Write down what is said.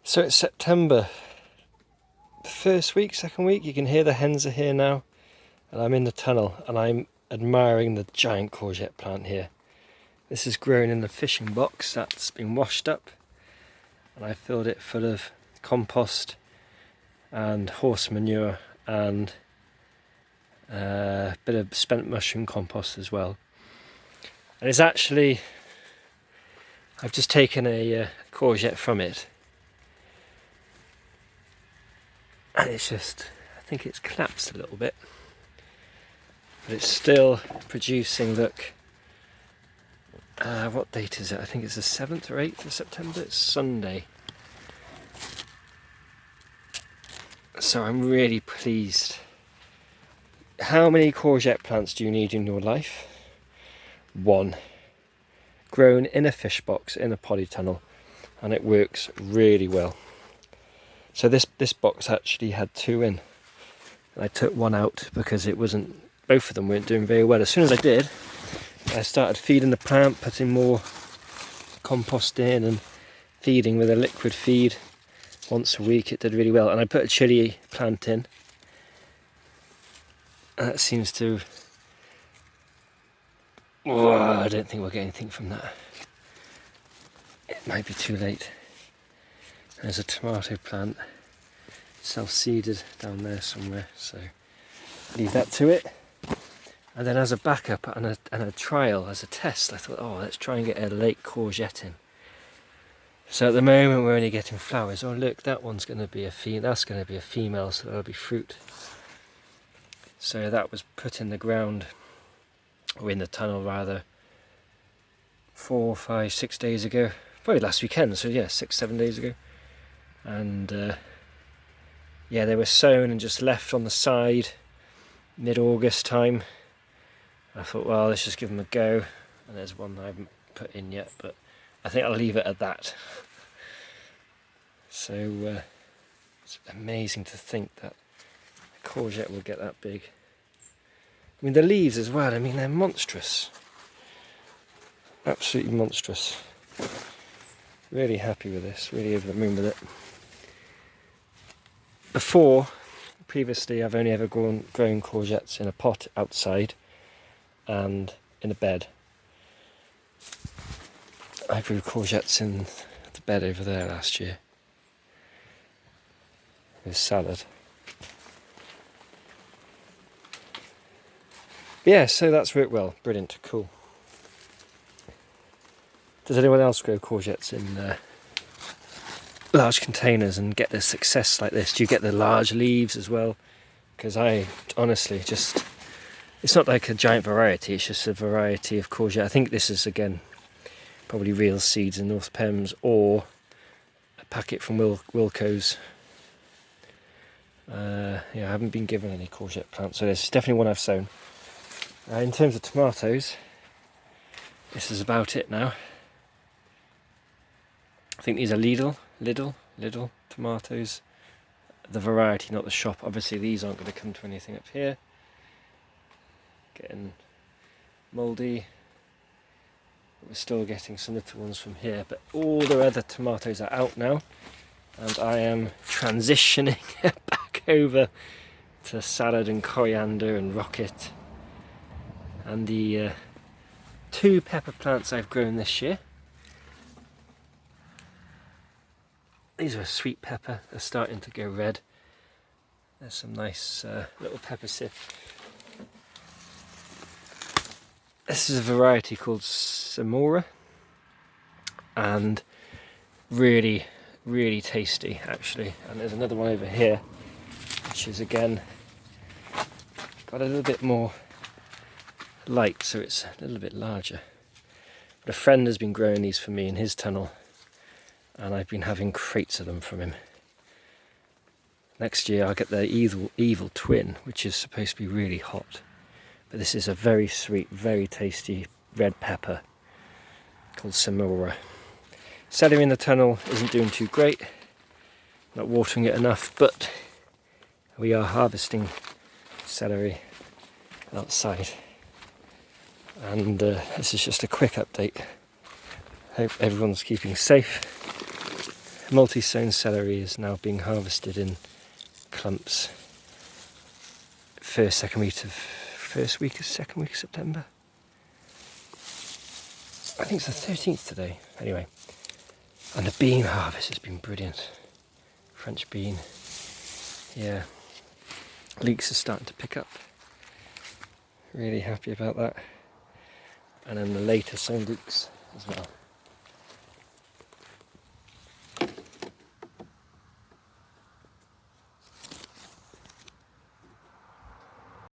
So it's September, the first week, second week. You can hear the hens are here now, and I'm in the tunnel and I'm admiring the giant courgette plant here. This is grown in the fishing box that's been washed up, and I filled it full of compost and horse manure and a bit of spent mushroom compost as well. And it's actually, I've just taken a courgette from it, and it's just, I think it's collapsed a little bit, but it's still producing. Look, what date is it? I think it's the 7th or 8th of September. It's Sunday. So I'm really pleased. How many courgette plants do you need in your life? One. Grown in a fish box in a polytunnel, and it works really well. So this box actually had 2 in, and I took one out because both of them weren't doing very well. As soon as I did, I started feeding the plant, putting more compost in and feeding with a liquid feed once a week. It did really well, and I put a chili plant in, and that seems to, I don't think we'll get anything from that. It might be too late. There's a tomato plant, self-seeded down there somewhere, so leave that to it. And then as a backup and a trial, as a test, I thought, let's try and get a late courgette in. So at the moment we're only getting flowers. Oh look, that one's going to be a female, that's going to be a female, so there'll be fruit. So that was put in the ground, or in the tunnel rather, 4, 5, 6 days ago. Probably last weekend, so yeah, 6, 7 days ago. And yeah, they were sown and just left on the side mid-August time. I thought, well, let's just give them a go. And there's one that I haven't put in yet, but I think I'll leave it at that. So it's amazing to think that a courgette will get that big. I mean, the leaves as well, I mean, they're monstrous. Absolutely monstrous. Really happy with this, really over the moon with it. Previously, I've only ever grown courgettes in a pot outside and in a bed. I grew courgettes in the bed over there last year with salad. Yeah, so that's worked well. Brilliant, cool. Does anyone else grow courgettes in large containers and get the success like this? Do you get the large leaves as well? Because I honestly just, it's not like a giant variety, it's just a variety of courgette. I think this is, again, probably real seeds in North Pems or a packet from Wilco's. Yeah, I haven't been given any courgette plants, so this is definitely one I've sown. In terms of tomatoes, this is about it now. I think these are Lidl tomatoes. The variety, not the shop. Obviously these aren't going to come to anything up here. Getting mouldy. We're still getting some little ones from here, but all the other tomatoes are out now, and I am transitioning back over to salad and coriander and rocket. And the 2 pepper plants I've grown this year. These are a sweet pepper, they're starting to go red. There's some nice little peppers here. This is a variety called Samora, and really, really tasty actually. And there's another one over here, which is again got a little bit more light, so it's a little bit larger. But a friend has been growing these for me in his tunnel, and I've been having crates of them from him. Next year I'll get the evil twin, which is supposed to be really hot. But this is a very sweet, very tasty red pepper called Samora. Celery in the tunnel isn't doing too great, not watering it enough, but we are harvesting celery outside. And this is just a quick update. Hope everyone's keeping safe. multi-sown celery is now being harvested in clumps. Second week of September. I think it's the 13th today. Anyway, and the bean harvest has been brilliant. French bean. Yeah, leeks are starting to pick up. Really happy about that. And then the later sown leeks as well.